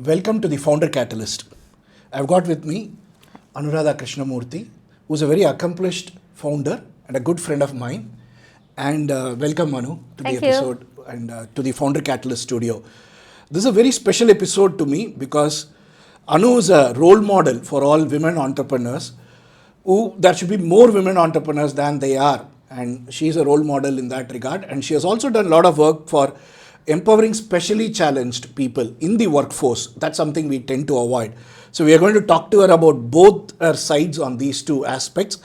Welcome to the Founder Catalyst. I've got with me Anuradha Krishnamoorthy, who's a very accomplished founder and a good friend of mine. And welcome, Manu, to the episode and to the Founder Catalyst studio. This is a very special episode to me because Anu is a role model for all women entrepreneurs. There should be more women entrepreneurs than they are. And she's a role model in that regard. And she has also done a lot of work for empowering specially challenged people in the workforce. That's something we tend to avoid. So we are going to talk to her about both her sides on these two aspects.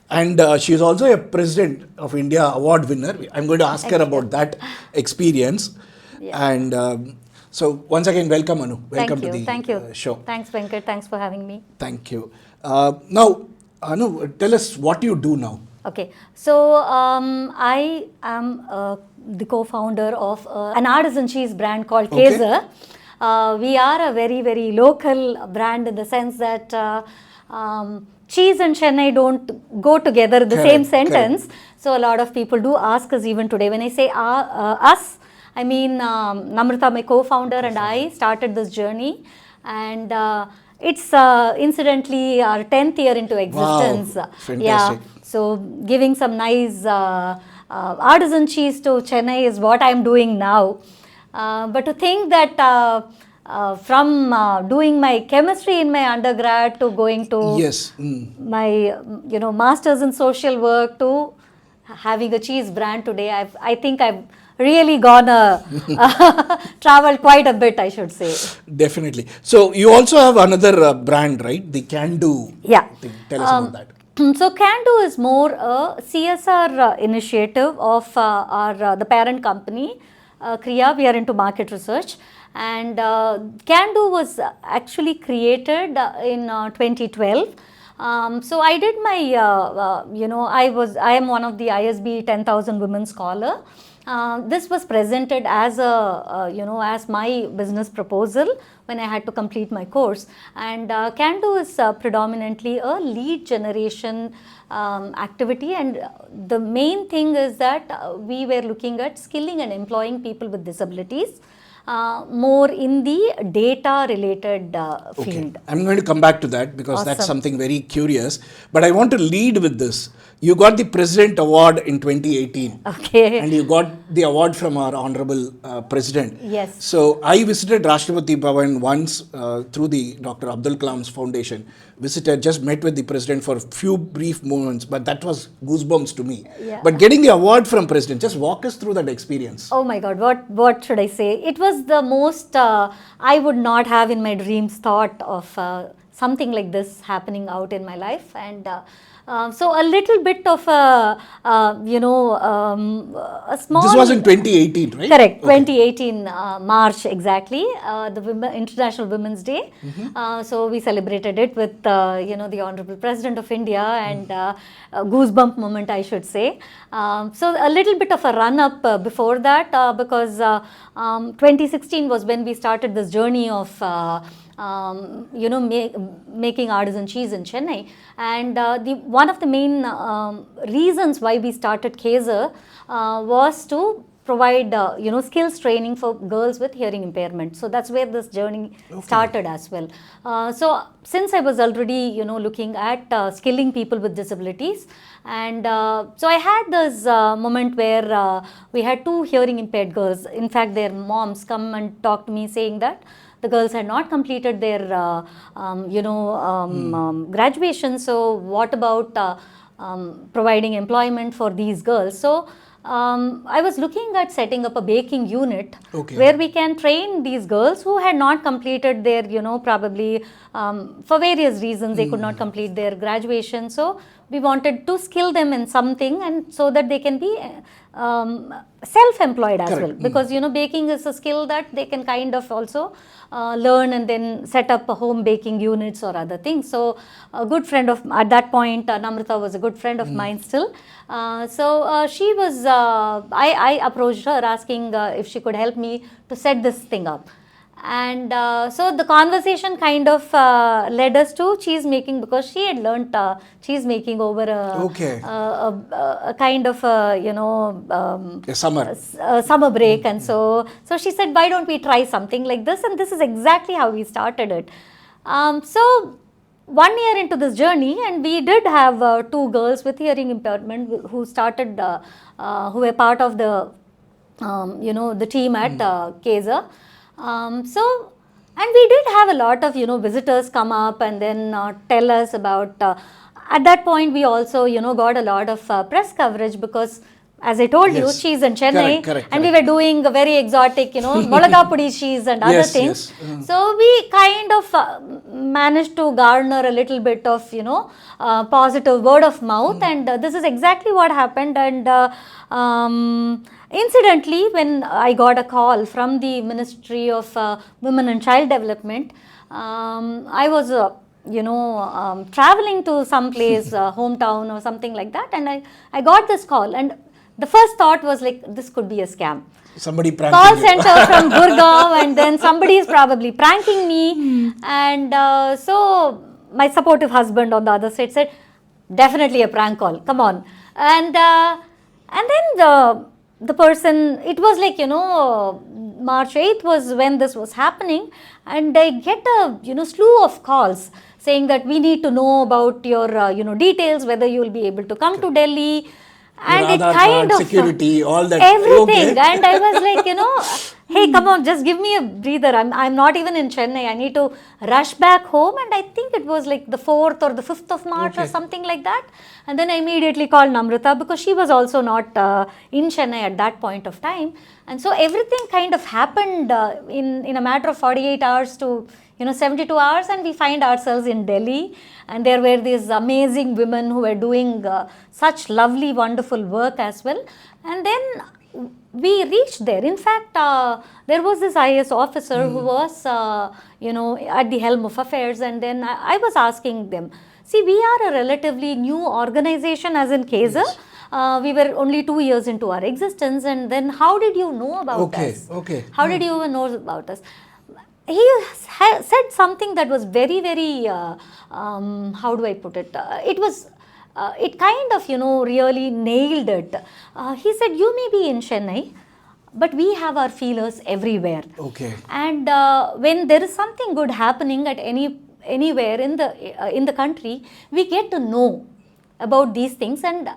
And she is also a President of India award winner. I'm going to ask her about that experience. Yeah. And so once again, welcome Anu. Welcome to the show. Thanks Venkat. Thanks for having me. Thank you. Now, Anu, tell us what you do now. Okay, so I am the co-founder of an artisan cheese brand called Käse. We are a very, very local brand in the sense that cheese and Chennai don't go together in the same sentence. Correct. So a lot of people do ask us even today. When I say us, I mean Namrata, my co-founder, and I started this journey. And it's incidentally our 10th year into existence. Wow, fantastic. Yeah, so giving some nice artisan cheese to Chennai is what I'm doing now. But to think that from doing my chemistry in my undergrad to going to my masters in social work to having a cheese brand today, I think I've really traveled quite a bit, I should say. Definitely. So you also have another brand, right? The Can Do. Yeah. Thing. Tell us about that. So Can Do is more a CSR initiative of the parent company, Kriya. We are into market research. And Can Do was actually created in 2012. So I did my, I am one of the ISB 10,000 Women Scholar. This was presented as as my business proposal when I had to complete my course. And Can Do is predominantly a lead generation activity. And the main thing is that we were looking at skilling and employing people with disabilities. More in the data related field. I'm going to come back to that because that's something very curious. But I want to lead with this. You got the President Award in 2018. Okay. And you got the award from our Honorable President. Yes. So I visited Rashtrapati Bhavan once through the Dr. Abdul Kalam's foundation. Just met with the President for a few brief moments, but that was goosebumps to me. Yeah. But getting the award from President, just walk us through that experience. Oh my God, what should I say? It was the most, I would not have in my dreams thought of something like this happening out in my life. And so a little bit of a small... This was in 2018, right? Correct, 2018 March exactly, the International Women's Day. So we celebrated it with, the Honorable President of India and a goosebump moment, I should say. So a little bit of a run-up before that because 2016 was when we started this journey of making artisan cheese in Chennai. And one of the main reasons why we started Käse was to provide skills training for girls with hearing impairment. So that's where this journey started as well. So since I was already looking at skilling people with disabilities, and so I had this moment where we had two hearing impaired girls. In fact, their moms come and talk to me saying that the girls had not completed their graduation. So what about providing employment for these girls? So I was looking at setting up a baking unit where we can train these girls who had not completed their, probably for various reasons they could not complete their graduation. So we wanted to skill them in something and so that they can be self-employed as well. Because, baking is a skill that they can kind of also learn and then set up a home baking units or other things. So a good friend of, at that point, Namrata was a good friend of mine still. So she was, I approached her asking if she could help me to set this thing up. And so the conversation kind of led us to cheese making, because she had learnt cheese making over a kind of A summer. summer break. And so she said, why don't we try something like this? And this is exactly how we started it. So 1 year into this journey, and we did have 2 girls with hearing impairment who started, who were part of the the team at Käse. And we did have a lot of visitors come up and then tell us about. At that point, we also got a lot of press coverage, because, as I told you, she's in Chennai, and we were doing a very exotic, molaga pudi cheese and other things. So we kind of managed to garner a little bit of, positive word of mouth, and this is exactly what happened. And incidentally, when I got a call from the Ministry of Women and Child Development, I was traveling to some place, hometown or something like that, and I got this call, and the first thought was like, this could be a scam. Somebody pranking Call you. center from Gurgaon, and then somebody is probably pranking me. And so my supportive husband on the other side said, definitely a prank call, come on. And then the person, it was like, March 8th was when this was happening, and I get a, slew of calls saying that we need to know about your, details, whether you will be able to come to Delhi. And it kind of security, all that, everything. And I was like, hey, come on, just give me a breather. I'm not even in Chennai. I need to rush back home. And I think it was like the 4th or the 5th of March or something like that. And then I immediately called Namrata, because she was also not in Chennai at that point of time. And so everything kind of happened in a matter of 48 hours to 72 hours, and we find ourselves in Delhi, and there were these amazing women who were doing such lovely, wonderful work as well. And then we reached there. In fact, there was this IAS officer who was, at the helm of affairs, and then I was asking them, see, we are a relatively new organization, as in Käse. We were only 2 years into our existence, and then how did you know about us? How did you even know about us? He said something that was very, very, how do I put it? It kind of, really nailed it. He said, you may be in Chennai, but we have our feelers everywhere. And when there is something good happening at anywhere in the country, we get to know about these things, and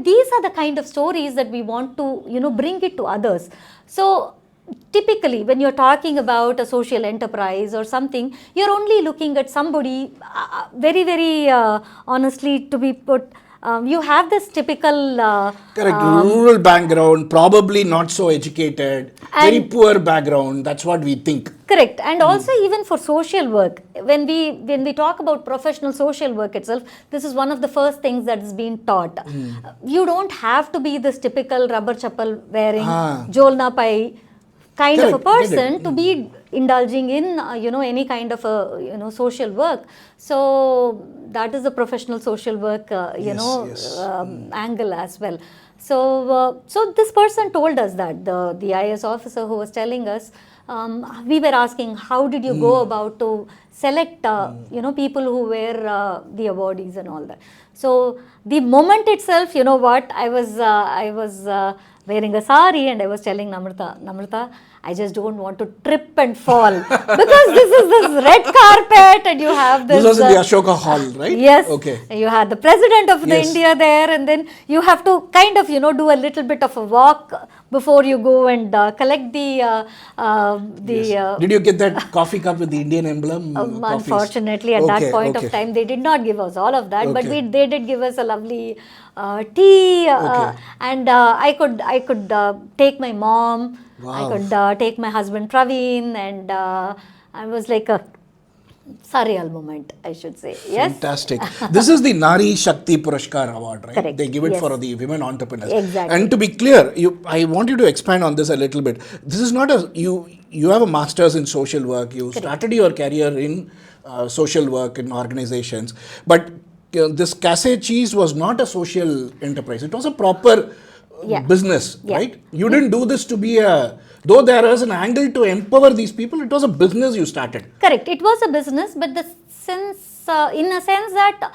these are the kind of stories that we want to, bring it to others. So typically, when you're talking about a social enterprise or something, you're only looking at somebody, very, very honestly, to be put, you have this typical rural background, probably not so educated, very poor background. That's what we think. Correct. And also even for social work, when we talk about professional social work itself, this is one of the first things that is being taught. You don't have to be this typical rubber chappal wearing, jolna pai kind of a person to be indulging in any kind of a social work. So that is the professional social work angle as well. So this person told us that the IAS officer who was telling us, we were asking, how did you go about to select people who were the awardees and all that. So the moment itself, I was wearing a sari, and I was telling Namrata, I just don't want to trip and fall, because this is this red carpet, and you have this. This was in the Ashoka Hall, right? Yes. You had the President of the India there, and then you have to kind of do a little bit of a walk before you go and collect the. Did you get that coffee cup with the Indian emblem? Unfortunately, at that point of time, they did not give us all of that, but they did give us a lovely tea, and I could take my mom. I could take my husband Praveen, and I was like a surreal moment, I should say. Yes. Fantastic. This is the Nari Shakti Puraskar award, right? Correct. They give it for the women entrepreneurs. Exactly. And to be clear, I want you to expand on this a little bit. This is not you have a master's in social work. You started your career in social work in organizations, but this Käse cheese was not a social enterprise. It was a proper business, right? You didn't do this to be a Though there is an angle to empower these people, it was a business you started. Correct. It was a business, but the sense, in a sense that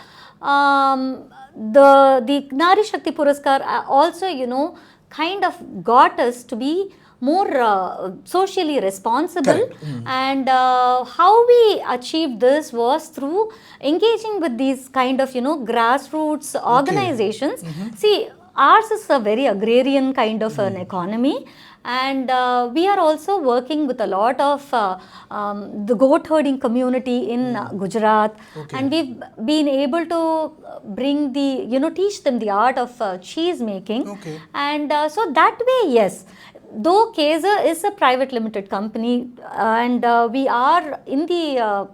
the Nari Shakti Puraskar also, kind of got us to be more socially responsible. And how we achieved this was through engaging with these kind of, grassroots organizations. See, ours is a very agrarian kind of an economy. And we are also working with a lot of the goat herding community in Gujarat. And we've been able to bring teach them the art of cheese making. And so that way, yes, though Käse is a private limited company and we are in the,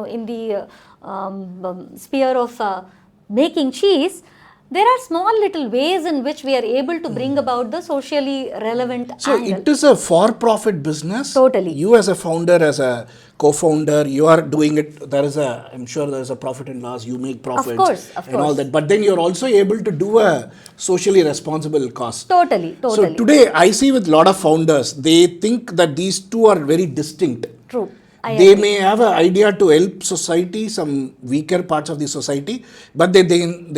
in the sphere of making cheese, there are small little ways in which we are able to bring about the socially relevant angle. It is a for-profit business. Totally. You as a founder, as a co-founder, you are doing it. I'm sure there is a profit and loss. You make profits. Of course. And all that. But then you're also able to do a socially responsible cost. Totally. So today I see with a lot of founders, they think that these two are very distinct. True. They may have an idea to help society, some weaker parts of the society, but they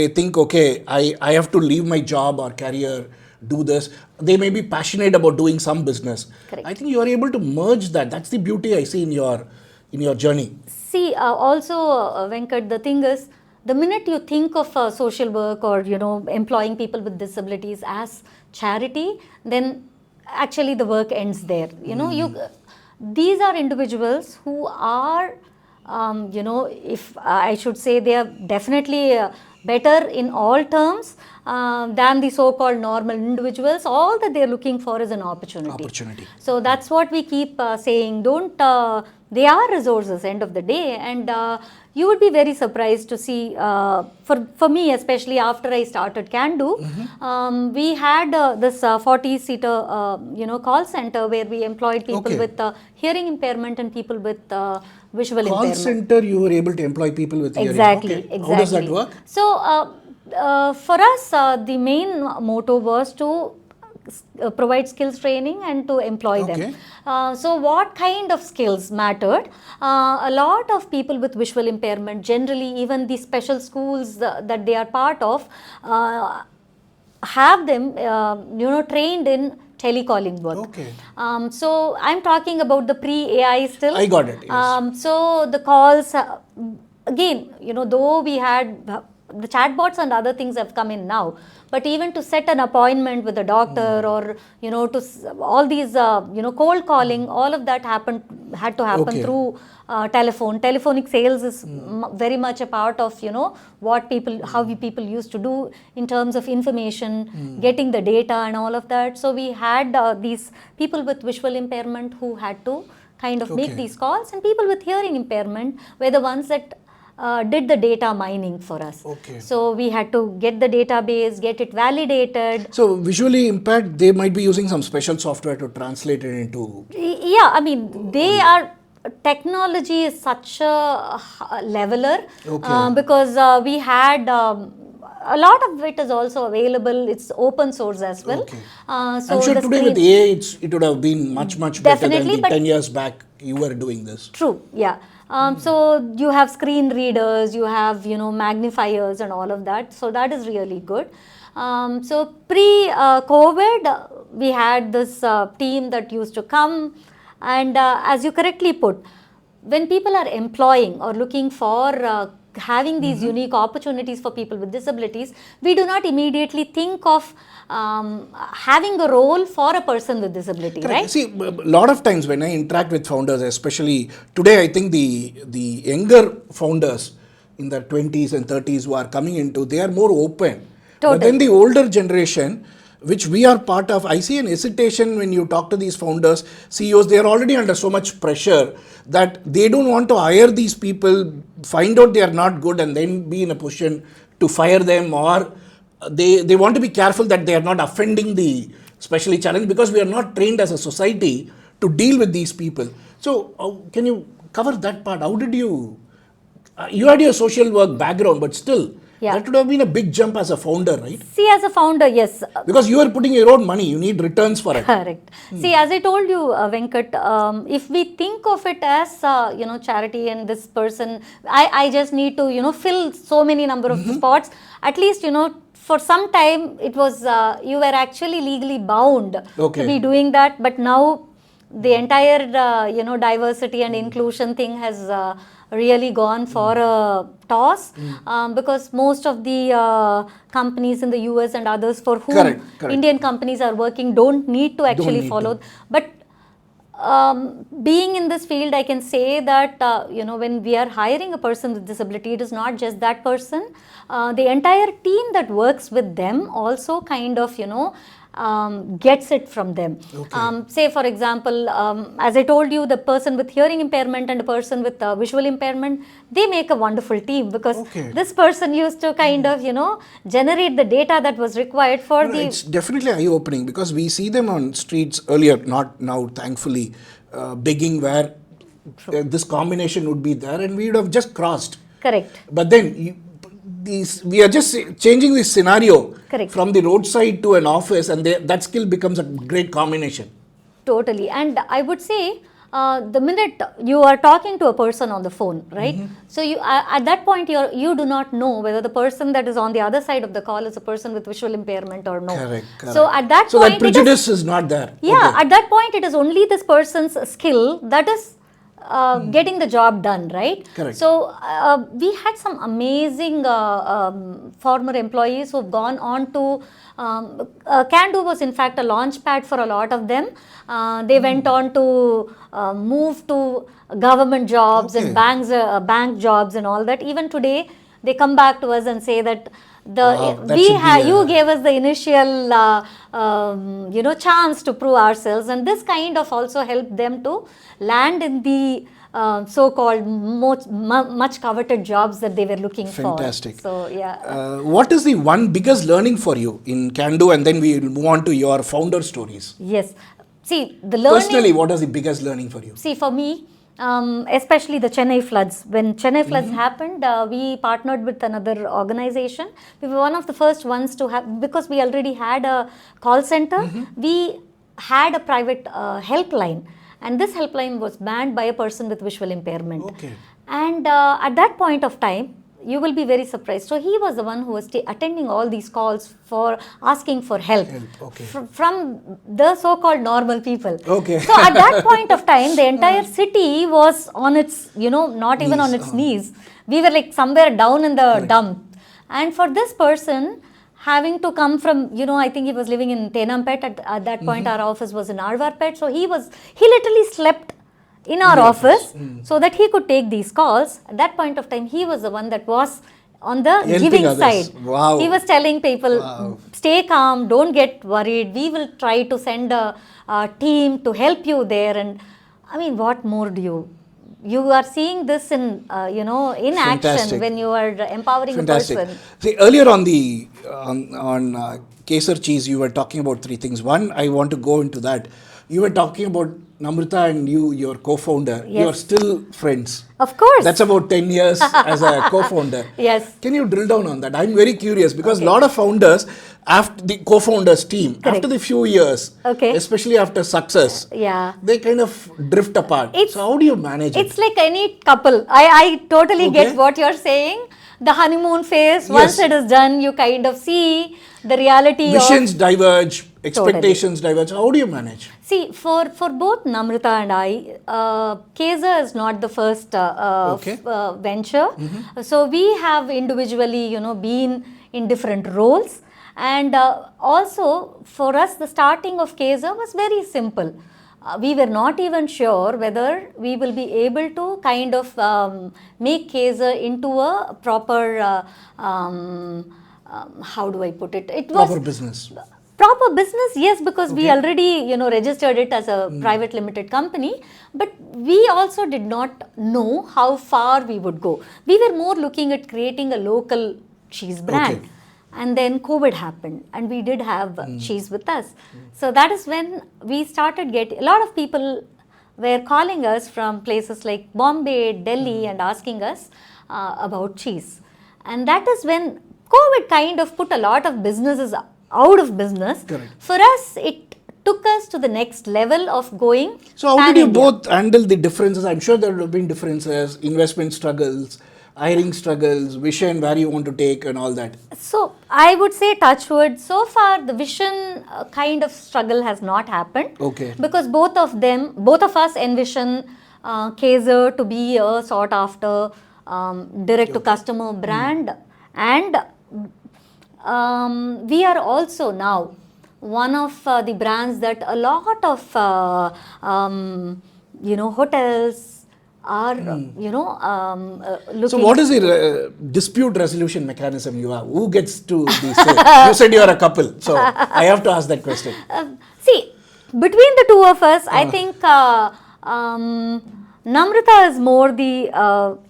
think, okay, I have to leave my job or career, do this. They may be passionate about doing some business. Correct. I think you are able to merge that. That's the beauty I see in your journey. See, also, Venkat, the thing is, the minute you think of social work or, employing people with disabilities as charity, then actually the work ends there. These are individuals who are, if I should say, they are definitely better in all terms than the so-called normal individuals. All that they are looking for is an opportunity. So that's what we keep saying. They are resources end of the day, and you would be very surprised to see, for me especially after I started Can Do, we had this 40-seater call center where we employed people with hearing impairment and people with visual impairment. Call center, you were able to employ people with hearing. Exactly. How does that work? So for us, the main motto was to provide skills training and to employ them. So what kind of skills mattered? A lot of people with visual impairment, generally even the special schools that they are part of, have them trained in telecalling work. So I'm talking about the pre-AI still. I got it. Yes. So the calls, again, though we had the chatbots and other things have come in now, but even to set an appointment with a doctor or to all these cold calling, all of that had to happen through telephone. Telephonic sales is very much a part of how people used to do in terms of information, getting the data and all of that. So we had these people with visual impairment who had to kind of make these calls, and people with hearing impairment were the ones that did the data mining for us. So we had to get the database, get it validated. So visually impaired, they might be using some special software to translate it into... Yeah, I mean, they are... Technology is such a leveler because we had... a lot of it is also available. It's open source as well. So I'm sure today with AI, it would have been much better than the 10 years back you were doing this. True, yeah. So you have screen readers, you have magnifiers and all of that. So that is really good. So pre-COVID, we had this team that used to come, and as you correctly put, when people are employing or looking for having these unique opportunities for people with disabilities, we do not immediately think of having a role for a person with disability, right? See, a lot of times when I interact with founders, especially today, I think the younger founders in their 20s and 30s who are coming into, they are more open. But then the older generation, which we are part of, I see an hesitation when you talk to these founders, CEOs, they are already under so much pressure that they don't want to hire these people, find out they are not good and then be in a position to fire them, or they want to be careful that they are not offending the specially challenged, because we are not trained as a society to deal with these people. So can you cover that part? How did you had your social work background, but still Yeah. That would have been a big jump as a founder, right? See, as a founder, yes. Because you are putting your own money, you need returns for it. Correct. See, as I told you, Venkat, if we think of it as, charity, and this person, I just need to, fill so many number of spots, at least, for some time it was, you were actually legally bound to be doing that. But now the entire, diversity and inclusion thing has really gone for a toss, because most of the companies in the US and others for whom Correct. Indian companies are working don't need to actually follow. But being in this field, I can say that, when we are hiring a person with disability, it is not just that person. The entire team that works with them also kind of, gets it from them. Say, for example, as I told you, the person with hearing impairment and the person with visual impairment, they make a wonderful team, because this person used to kind of, generate the data that was required for the... It's definitely eye-opening, because we see them on streets earlier, not now, thankfully, begging where this combination would be there, and we would have just crossed. Correct. But then we are just changing the scenario from the roadside to an office, and that skill becomes a great combination. Totally. And I would say, the minute you are talking to a person on the phone, right? So you at that point you do not know whether the person that is on the other side of the call is a person with visual impairment or no. Correct. So at that so point, that prejudice is not there. Yeah, at that point it is only this person's skill that is getting the job done, right? Correct. So we had some amazing former employees who have gone on to Can-Do was in fact a launch pad for a lot of them. They went on to move to government jobs and bank jobs and all that. Even today, they come back to us and say that you gave us the initial chance to prove ourselves, and this kind of also helped them to land in the so-called much coveted jobs that they were looking for. Fantastic. So yeah. What is the one biggest learning for you in Can-Do, and then we will move on to your founder stories? Yes. See, the learning... Personally, what is the biggest learning for you? See, for me, especially the Chennai floods. When Chennai floods happened, we partnered with another organization. We were one of the first ones to have, because we already had a call center, we had a private helpline. And this helpline was manned by a person with visual impairment. And at that point of time, you will be very surprised. So he was the one who was attending all these calls for asking for help from the so-called normal people. So at that point of time, the entire city was on its, not even on its knees. We were like somewhere down in the dump. And for this person, having to come from, I think he was living in Tenampet at that point. Our office was in Arvarpet. So he literally slept in our office so that he could take these calls. At that point of time, he was the one that was on the giving side. He was telling people, stay calm, don't get worried. We will try to send a team to help you there. And I mean, what more do you are seeing this in, in action when you are empowering a person. See, earlier on Käse cheese, you were talking about three things. One, I want to go into that. You were talking about Namrata and your co-founder. You are still friends. Of course. That's about 10 years as a co-founder. Yes. Can you drill down on that? I'm very curious, because a lot of founders, after the co-founders team, after the few years, especially after success, they kind of drift apart. So how do you manage it? It's like any couple. I totally get what you're saying. The honeymoon phase, once it is done, you kind of see the reality. Visions diverge, expectations diverge. How do you manage? See, for both Namrata and I, Käse is not the first venture. So we have individually, been in different roles. And also, for us, the starting of Käse was very simple. We were not even sure whether we will be able to kind of make Käse into a proper, how do I put it? It was proper business. Proper business, yes, because we already, registered it as a private limited company. But we also did not know how far we would go. We were more looking at creating a local cheese brand. And then COVID happened, and we did have cheese with us. So that is when we started getting, a lot of people were calling us from places like Bombay, Delhi, and asking us about cheese. And that is when COVID kind of put a lot of businesses out of business. Correct. For us, it took us to the next level of going. So how did you both handle the differences? I'm sure there have been differences, investment struggles, hiring struggles, vision, where you want to take and all that. So I would say, touch wood, so far the vision kind of struggle has not happened. Okay. Because both of us envision Käse to be a sought after direct to customer brand, and we are also now one of the brands that a lot of hotels are looking. So what is the dispute resolution mechanism you have? Who gets to be say? You said you are a couple, so I have to ask that question. See, between the two of us, I think Namrata is more the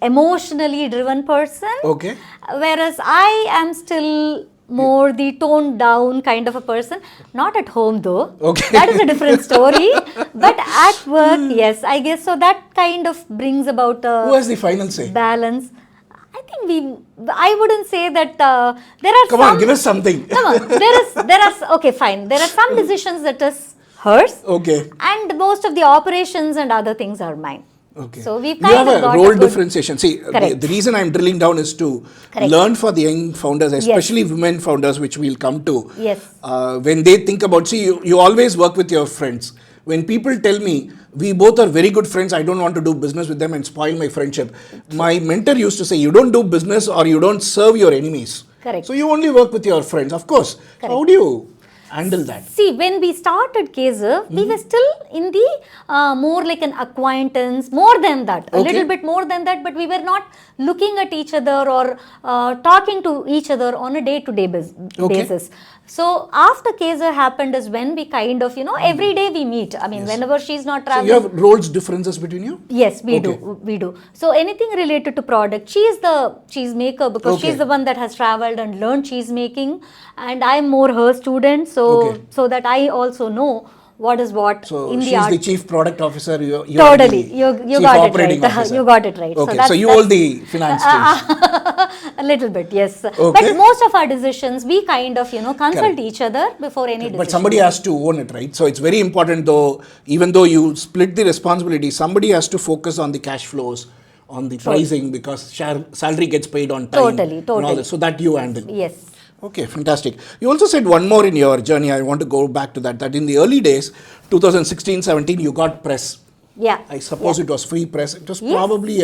emotionally driven person. Okay. Whereas I am still more the toned down kind of a person. Not at home though. Okay. That is a different story. But at work, yes, I guess so. That kind of brings about a Who has the final say? balance. I think I wouldn't say that there are Come on, give us something. Come on, okay, fine. There are some decisions that is hers. Okay. And most of the operations and other things are mine. Okay. So we've you kind have of a got role a good differentiation. See, the reason I'm drilling down is to learn for the young founders, especially women founders, which we'll come to. Yes. When they think about, see, you always work with your friends. When people tell me, we both are very good friends, I don't want to do business with them and spoil my friendship. My mentor used to say, you don't do business or you don't serve your enemies. Correct. So you only work with your friends, of course. So how do you handle that? See, when we started Käse, we were still in the more like an acquaintance, more than that, a little bit more than that, but we were not looking at each other or talking to each other on a day-to-day basis. So after Käse happened is when we kind of, every day we meet. I mean, whenever she's not traveling. So you have roles differences between you? Yes, we do. So anything related to product, she is the cheesemaker because she's the one that has traveled and learned cheese making, and I'm more her student. So that I also know what is what so in the she's art. the chief product officer. You Totally, you got it right. Officer. You got it right. Okay, so you hold the finance piece. A little bit, yes. But most of our decisions, we kind of, consult each other before any decision. But somebody has to own it, right? So it's very important though, even though you split the responsibility, somebody has to focus on the cash flows, on the pricing, because salary gets paid on time. Totally. And all that. So that you handle. Yes. Okay, fantastic. You also said one more in your journey. I want to go back to that in the early days, 2016-17, you got press. Yeah. I suppose it was free press. It was probably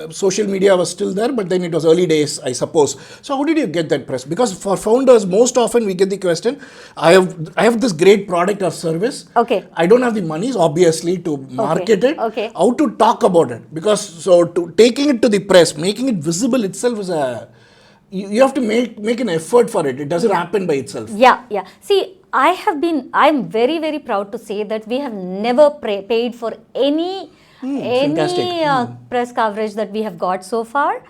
social media was still there, but then it was early days, I suppose. So how did you get that press? Because for founders, most often we get the question, I have this great product or service. Okay. I don't have the monies, obviously, to market it. Okay. How to talk about it? Because taking it to the press, making it visible itself is you have to make an effort for it. It doesn't happen by itself. Yeah. See, I'm very, very proud to say that we have never paid for any press coverage that we have got so far.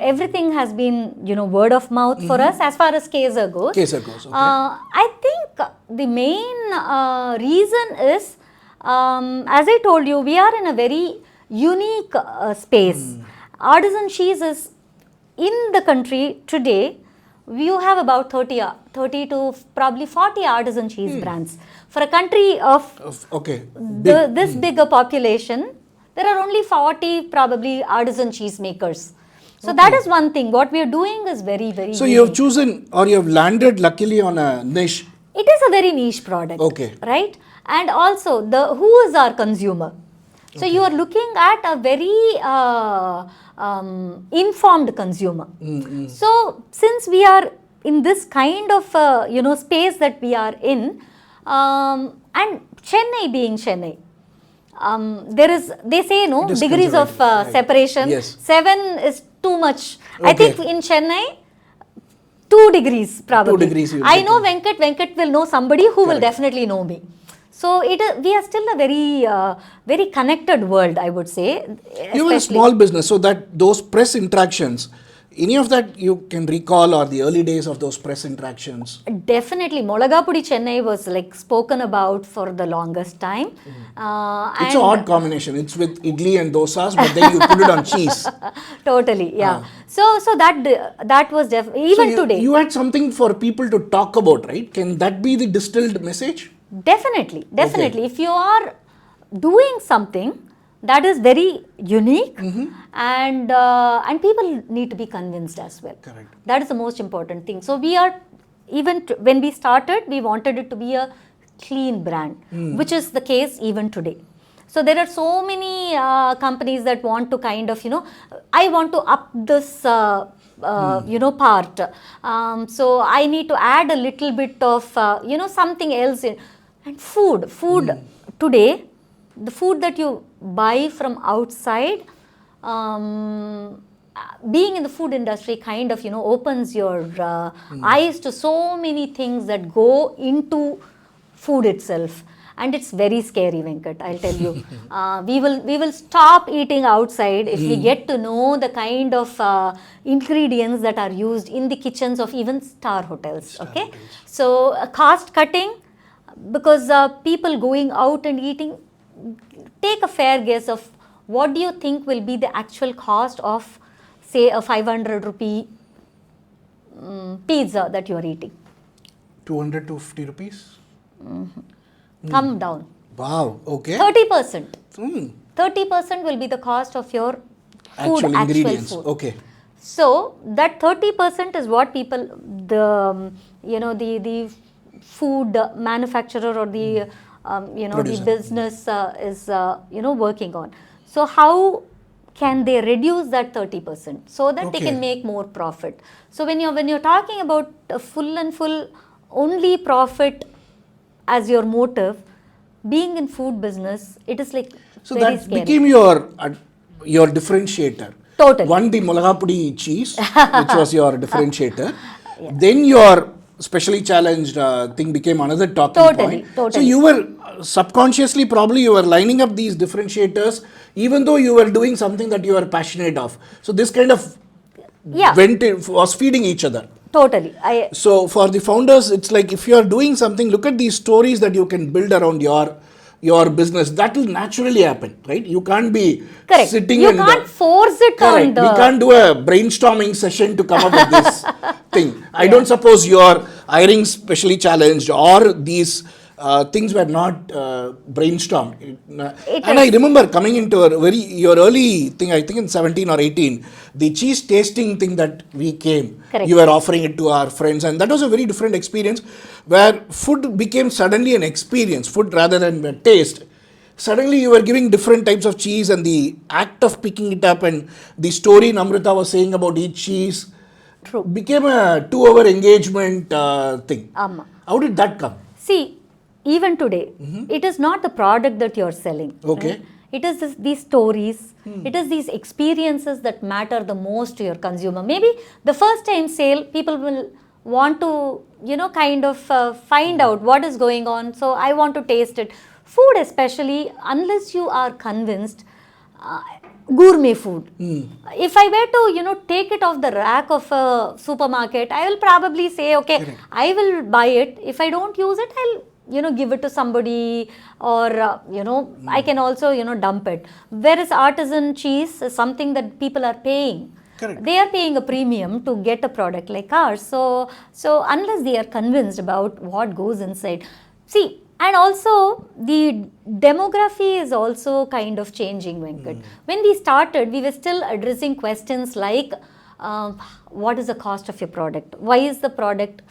Everything has been, word of mouth for us as far as Käse goes. Käse goes, okay. I think the main reason is, as I told you, we are in a very unique space. Artisan cheese is in the country today. You have about 30 to probably 40 artisan cheese brands. For a country of this bigger population, there are only 40 probably artisan cheese makers. So that is one thing. What we are doing is very, very So unique. you have chosen or you have landed luckily on a niche. It is a very niche product. Right? And also, who is our consumer? So you are looking at a very informed consumer. So since we are in this kind of space that we are in, and Chennai being Chennai, they say degrees of separation. Yes. 7 is too much. I think in Chennai, 2 degrees probably. 2 degrees. I know Venkat will know somebody who will definitely know me. So we are still a very, very connected world, I would say. You are a small business, so that those press interactions, any of that you can recall, or the early days of those press interactions? Definitely, Molagapudi Chennai was like spoken about for the longest time. It's an odd combination. It's with idli and dosas, but then you put it on cheese. Totally, yeah. So that was even today. You had something for people to talk about, right? Can that be the distilled message? Definitely. Okay. If you are doing something that is very unique, and people need to be convinced as well. Correct. That is the most important thing. So we are, when we started, we wanted it to be a clean brand, which is the case even today. So there are so many companies that want to kind of, I want to up this part. So I need to add a little bit of, something else in. And food today, the food that you buy from outside, being in the food industry kind of, opens your eyes to so many things that go into food itself. And it's very scary, Venkat, I'll tell you. We will stop eating outside if we get to know the kind of ingredients that are used in the kitchens of even star hotels. Okay, so cost cutting, because people going out and eating, take a fair guess of what do you think will be the actual cost of, say, a 500 rupee pizza that you are eating. 200 to 50 rupees? Come down. Wow, okay. 30%. 30% will be the cost of your food, actual ingredients. Food. Okay. So that 30% is what people, the food manufacturer or the the business is working on. So how can they reduce that 30% so that they can make more profit? So when you're talking about a full only profit as your motive, being in food business, it is like so very that scary. Became your differentiator. Totally. One, the Molagapudi cheese, which was your differentiator. Then your specially challenged thing became another talking point. Totally. So you were subconsciously, probably you were lining up these differentiators, even though you were doing something that you were passionate of. So this kind of was feeding each other. Totally. So for the founders, it's like if you are doing something, look at these stories that you can build around your business. That will naturally happen, right? You can't be sitting you can't force it on the... We can't do a brainstorming session to come up with this thing. I don't suppose your hiring specially challenged or these things were not brainstormed. And I remember coming into your early thing, I think in 17 or 18, the cheese tasting thing that we came. Correct. You were offering it to our friends, and that was a very different experience where food became suddenly an experience, food rather than a taste. Suddenly you were giving different types of cheese, and the act of picking it up and the story Namrata was saying about each cheese became a 2-hour engagement thing. How did that come? See, even today, it is not the product that you're selling. Okay. Right? It is these stories, it is these experiences that matter the most to your consumer. Maybe the first time sale, people will want to, kind of find out what is going on. So I want to taste it. Food especially, unless you are convinced, gourmet food. If I were to, take it off the rack of a supermarket, I will probably say, okay, correct, I will buy it. If I don't use it, I'll give it to somebody, or I can also dump it. Whereas artisan cheese is something that people are paying. Correct. They are paying a premium to get a product like ours. So unless they are convinced about what goes inside, see, and also the demography is also kind of changing, Venkat. When we started, we were still addressing questions like, what is the cost of your product? Why is the product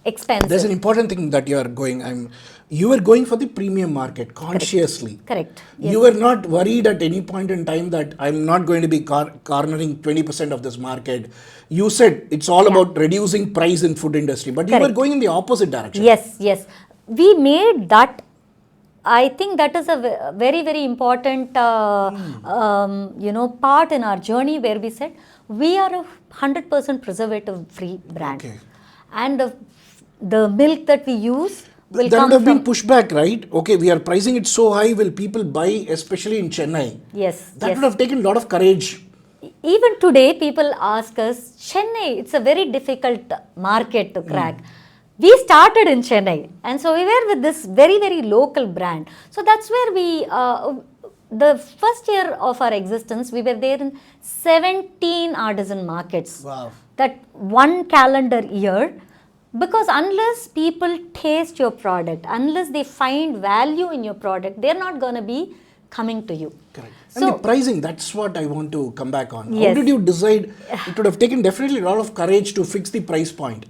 expensive? There's an important thing that you are going. You were going for the premium market consciously. Correct. Yes. You were not worried at any point in time that I'm not going to be cornering 20% of this market. You said it's all about reducing price in food industry, but you were going in the opposite direction. Yes. We made that. I think that is a very, very important part in our journey, where we said we are a 100% preservative-free brand. Okay. And the milk that we use will that come would have from... been pushback, right? Okay, we are pricing it so high, will people buy, especially in Chennai? Yes. That would have taken a lot of courage. even today, people ask us, Chennai, it's a very difficult market to crack. We started in Chennai, and so we were with this very, very local brand. So that's where we, the first year of our existence, we were there in 17 artisan markets. Wow. That one calendar year, because unless people taste your product, unless they find value in your product, they're not going to be coming to you. Correct. And So, the pricing, that's what I want to come back on. How Yes. did you decide? It would have taken definitely a lot of courage to fix the price point.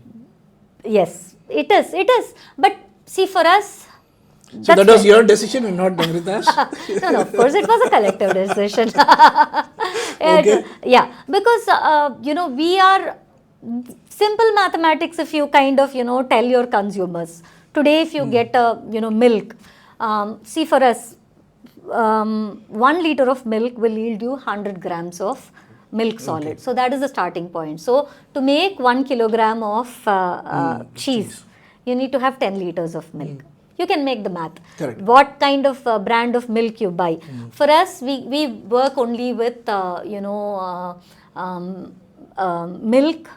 yes, it is. But see, for us, So that was your decision and not Namrata's? no, of course, it was a collective decision. Okay. Yeah, because, we are simple mathematics. If you kind of, tell your consumers, today if you get milk, see for us, 1 liter of milk will yield you 100 grams of milk solid. Okay. So that is the starting point. So to make 1 kilogram of cheese, you need to have 10 liters of milk. You can make the math. Correct. What kind of brand of milk you buy. For us, we work only with, milk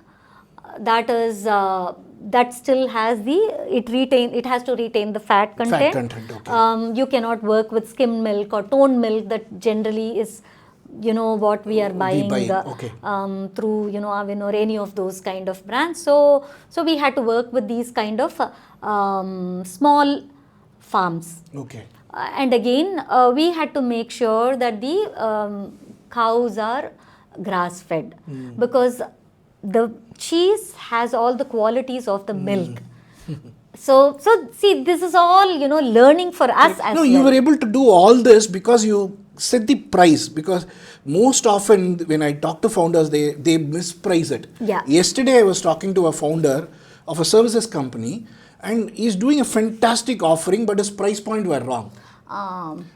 that is, that still has it has to retain the fat content. Fat content, okay. You cannot work with skim milk or toned milk that generally is, what we are buying okay. through, Avin or any of those kind of brands. So we had to work with these kind of small farms. Okay. And again, we had to make sure that the cows are grass fed, because the cheese has all the qualities of the milk. So see, this is all, learning for us as No, well. you were able to do all this because you set the price, because most often when I talk to founders, they misprice it. Yeah. Yesterday I was talking to a founder of a services company, and he's doing a fantastic offering, but his price point were wrong.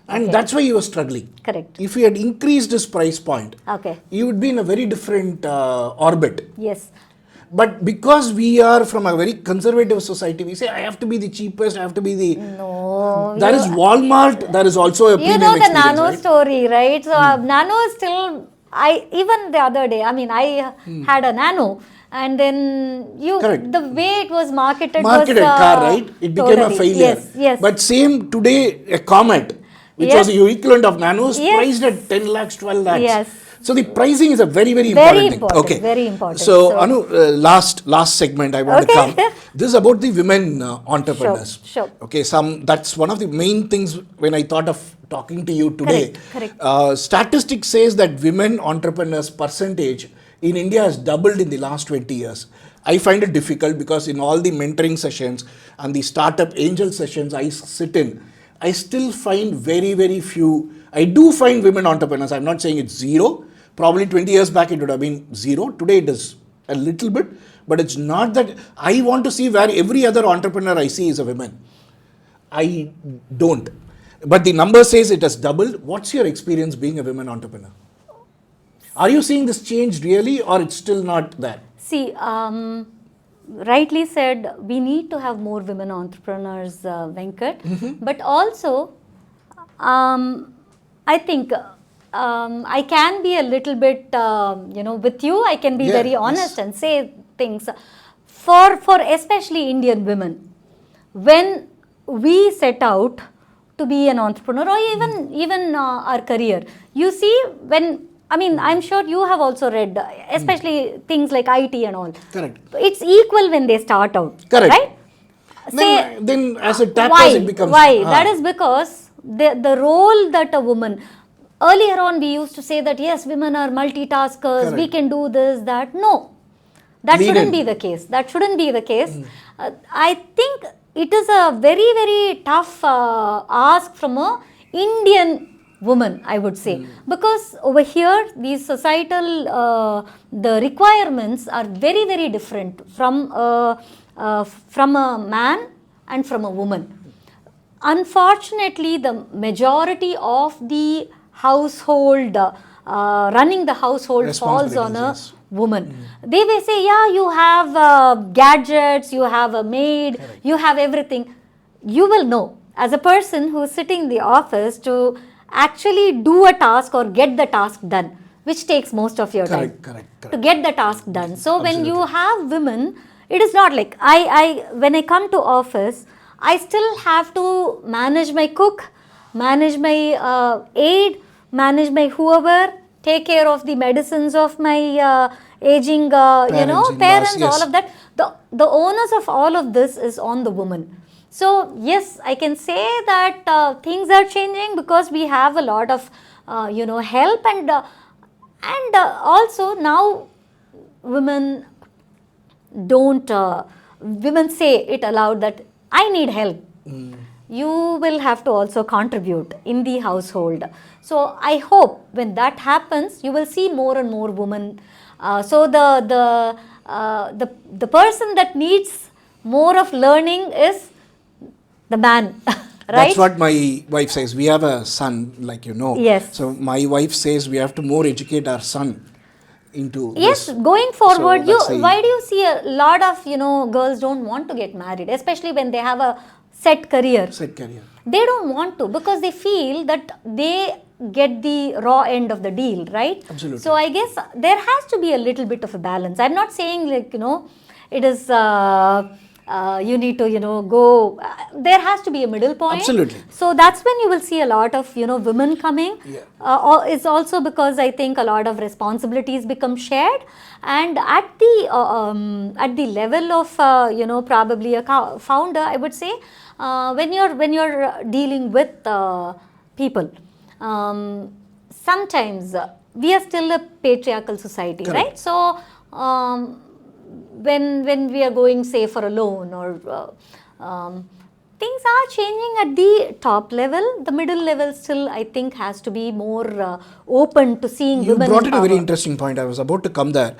And that's why he was struggling. Correct. If he had increased his price point, Okay. he would be in a very different orbit. Yes. But because we are from a very conservative society, we say, I have to be the cheapest, I have to be the... No. There is Walmart, there is also a You premium know the experience, nano right? story, right? So nano is still, even the other day, I had a nano, and then Correct. the way it was marketed Marketed was car, right? It became a totally. failure. Yes. But same today, a Comet, which Yes. was the equivalent of Nano, is Yes. priced at 10 lakhs, 12 lakhs. Yes. So the pricing is a very, very Very important thing. important, Okay. very important. So, So- Anu, last segment I want to Okay. come. This is about the women entrepreneurs. Sure. Okay, that's one of the main things when I thought of talking to you today. Correct. Statistics says that women entrepreneurs percentage in India has doubled in the last 20 years. I find it difficult because in all the mentoring sessions and the startup angel sessions I sit in, I still find very, very few. I do find women entrepreneurs. I'm not saying it's zero. Probably 20 years back it would have been zero. Today it is a little bit. But it's not that I want to see where every other entrepreneur I see is a woman. I don't. But the number says it has doubled. What's your experience being a women entrepreneur? Are you seeing this change really, or it's still not there? See, rightly said, we need to have more women entrepreneurs, Venkat. But also, I think I can be a little bit, with you, I can be Yeah, very honest and say things. For especially Indian women, when we set out to be an entrepreneur or even our career, you see, I'm sure you have also read, especially things like IT and all. Correct. It's equal when they start out. Correct. Right? Then as it tapers, Why? it becomes... Why? That is because the role that a woman... Earlier on, we used to say that, yes, women are multitaskers, Correct. we can do this, that. No. That Lean shouldn't in. be the case. That shouldn't be the case. I think it is a very, very tough ask from a Indian woman, I would say. Because over here, these societal, the requirements are very, very different from a man and from a woman. Unfortunately, the majority of the household, running the household falls on a Responsibilities, yes. woman. They may say, yeah, you have gadgets, you have a maid, you have everything. You will know, as a person who is sitting in the office, to actually do a task or get the task done. which takes most of your time Correct. to get the task done. So when Absolutely. you have women, it is not like when I come to office, I still have to manage my cook, manage my aide, manage my whoever, take care of the medicines of my aging, parents, yes. all of that. The onus of all of this is on the woman. So yes, I can say that things are changing because we have a lot of help, and also now women don't women say it aloud that I need help. You will have to also contribute in the household. So I hope when that happens, you will see more and more women. So the person that needs more of learning is the man. Right? That's what my wife says. We have a son, like you know. Yes. So my wife says we have to more educate our son into Yes, this. going forward, So why do you see a lot of girls don't want to get married, especially when they have a set career? They don't want to because they feel that they get the raw end of the deal, right? Absolutely. So I guess there has to be a little bit of a balance. I'm not saying it is you need to go. There has to be a middle point. Absolutely. So that's when you will see a lot of women coming. Yeah. It's also because I think a lot of responsibilities become shared, and at the level of probably a founder, I would say, when you're dealing with people, sometimes we are still a patriarchal society. Correct. Right? So when we are going, say, for a loan or things are changing at the top level. The middle level still, I think, has to be more open to seeing women. You brought in a very power. interesting point. I was about to come there.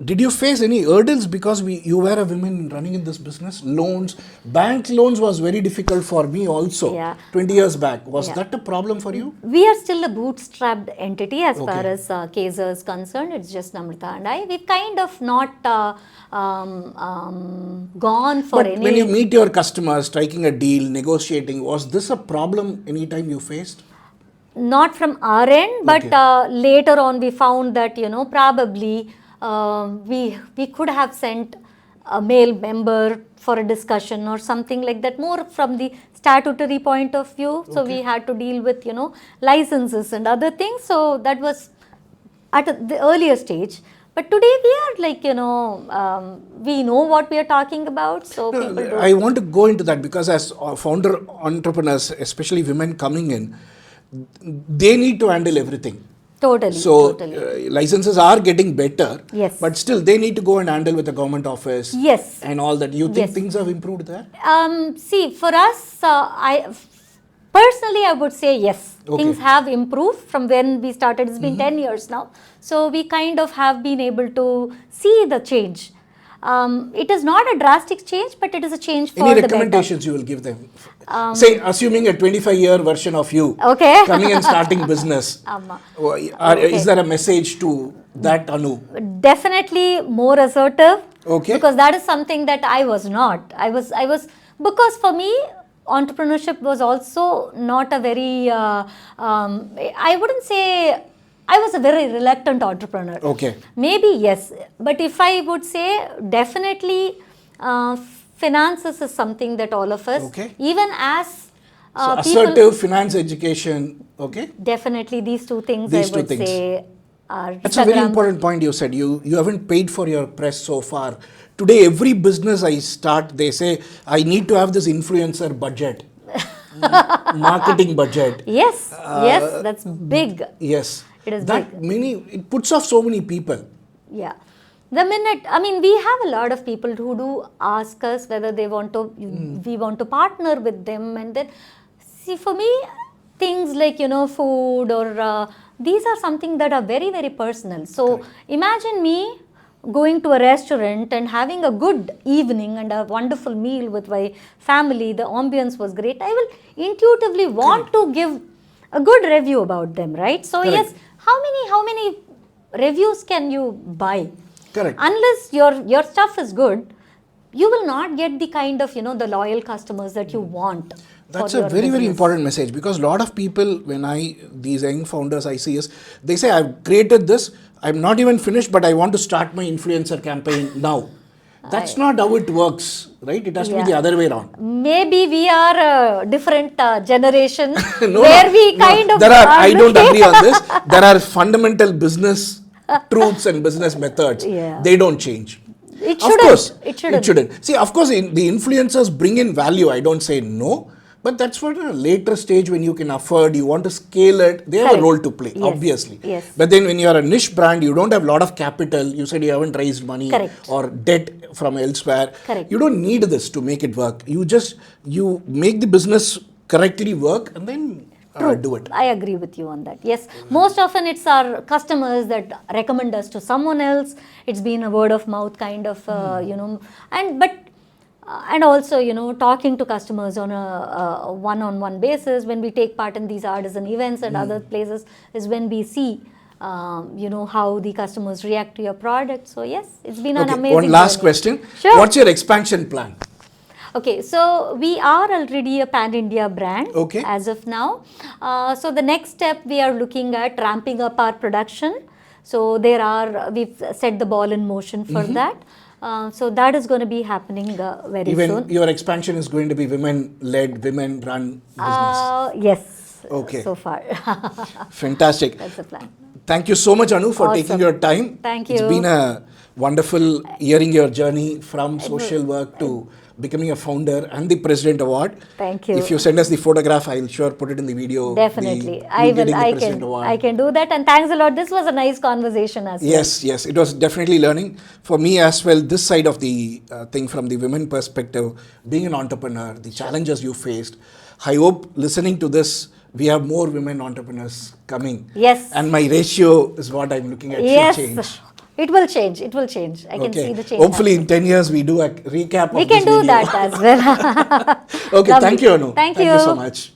Did you face any hurdles because you were a woman running in this business? Loans, bank loans was very difficult for me also. Yeah. 20 years back. Was Yeah. that a problem for you? We are still a bootstrapped entity as far Okay. as Käse is concerned. It's just Namrata and I. We've kind of not gone for But any. when you meet your customers, striking a deal, negotiating, was this a problem anytime you faced? Not from our end, but Okay. later on we found that probably we could have sent a male member for a discussion or something like that, more from the statutory point of view. So we had to deal with licenses and other things. So that was at the earlier stage. But today we are like we know what we are talking about. So people don't. I want to go into that because as founder entrepreneurs, especially women coming in, they need to handle everything. Totally. So totally. licenses are getting better, Yes. but still they need to go and handle with the government office. Yes. And all that. You think Yes. things have improved there? See, for us, personally, I would say yes. Okay. Things have improved from when we started. It's been 10 years now. So we kind of have been able to see the change. It is not a drastic change, but it is a change for Any the better. recommendations you will give them? Say, assuming a 25-year version of you Okay. coming and starting business, is there a message to that Anu? Definitely more assertive. Okay. Because that is something that I was not. I was because for me, entrepreneurship was also not a very, I wouldn't say, I was a very reluctant entrepreneur. Okay. Maybe yes, but if I would say, definitely finances is something that all of us, Okay. even as So people, assertive, finance, education, okay? definitely these two things These I two would things. say are That's a very Instagram. important point you said. You haven't paid for your press so far. Today, every business I start, they say, I need to have this influencer budget, marketing budget. Yes, yes, that's big. Yes. It is that it puts off so many people. Yeah. The minute, I mean, we have a lot of people who do ask us whether they want to, we want to partner with them. And then, see, for me, things like, food or these are something that are very, very personal. So imagine me going to a restaurant and having a good evening and a wonderful meal with my family. The ambience was great. I will intuitively want to give a good review about them, right? So yes, how many reviews can you buy? Correct. Unless your stuff is good, you will not get the kind of the loyal customers that you want. That's for a your very, very business. important message, because a lot of people, these young founders I see is, they say, I've created this, I'm not even finished, but I want to start my influencer campaign now. That's not how it works, right? It has to be the other way around. Maybe we are a different generation No, where we kind of I don't looking- agree on this. There are fundamental business truths and business methods. Yeah. They don't change. It Of shouldn't. course, It shouldn't. it shouldn't. See, of course, the influencers bring in value. I don't say no. But that's for a later stage when you can afford, you want to scale it. They have Correct. a role to play, Yes. obviously. Yes. But then when you're a niche brand, you don't have a lot of capital. You said you haven't raised money Correct. or debt from elsewhere. Correct. You don't need this to make it work. You make the business correctly work and then do it. I agree with you on that. Yes, most often it's our customers that recommend us to someone else. It's been a word of mouth kind of, and also, talking to customers on a one-on-one basis when we take part in these artisan events and other places is when we see, how the customers react to your product. So yes, it's been an amazing One last journey. question. Sure. What's your expansion plan? Okay, so we are already a pan-India brand as of now. So the next step, we are looking at ramping up our production. So we've set the ball in motion for that. So that is going to be happening very soon. Even your expansion is going to be women-led, women-run business. Yes. Okay. So far. Fantastic. That's the plan. Thank you so much, Anu, for Awesome. taking your time. Thank you. It's been a wonderful hearing your journey from social work to becoming a founder and the President Award. Thank you. If you send us the photograph, I'll sure put it in the video. Definitely. I can do that. And thanks a lot. This was a nice conversation as well. Yes. It was definitely learning. For me as well, this side of the thing from the women perspective, being an entrepreneur, the challenges you faced. I hope listening to this, we have more women entrepreneurs coming. Yes. And my ratio is what I'm looking at should change. It will change. I can see the change. Hopefully in 10 years we do a recap We of can this do video. that as well. Okay, Lovely. thank you, Anu. Thank you so much.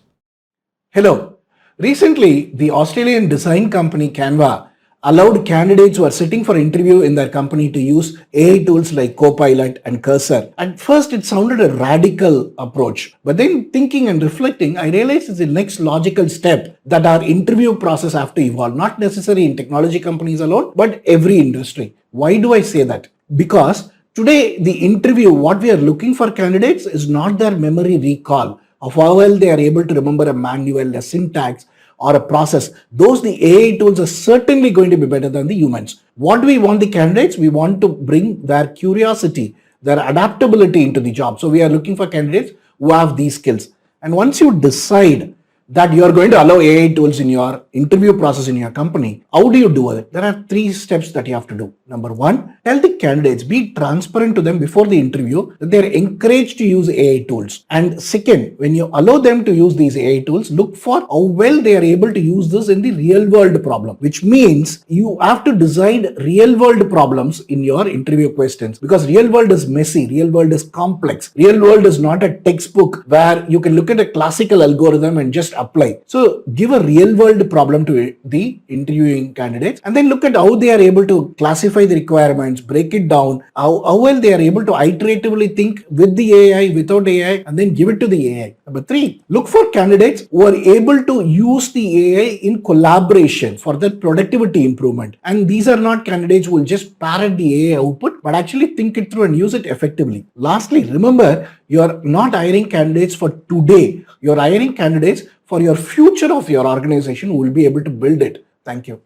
Hello. Recently, the Australian design company Canva allowed candidates who are sitting for interview in their company to use AI tools like Copilot and Cursor. At first, it sounded a radical approach. But then thinking and reflecting, I realized it's the next logical step that our interview process have to evolve. Not necessarily in technology companies alone, but every industry. Why do I say that? Because today, the interview, what we are looking for candidates is not their memory recall of how well they are able to remember a manual, a syntax, or a process. The AI tools are certainly going to be better than the humans. What do we want the candidates? We want to bring their curiosity, their adaptability into the job. So we are looking for candidates who have these skills. And once you decide that you are going to allow AI tools in your interview process in your company, how do you do it? There are 3 steps that you have to do. Number 1, tell the candidates, be transparent to them before the interview that they are encouraged to use AI tools. And second, when you allow them to use these AI tools, look for how well they are able to use this in the real world problem, which means you have to decide real world problems in your interview questions, because real world is messy, real world is complex. Real world is not a textbook where you can look at a classical algorithm and just apply. So give a real world problem to the interviewing candidates and then look at how they are able to classify the requirements, break it down, how well they are able to iteratively think with the AI, without AI, and then give it to the AI. Number 3, look for candidates who are able to use the AI in collaboration for their productivity improvement. And these are not candidates who will just parrot the AI output, but actually think it through and use it effectively. Lastly, remember, you are not hiring candidates for today. You are hiring candidates for your future of your organization who will be able to build it. Thank you.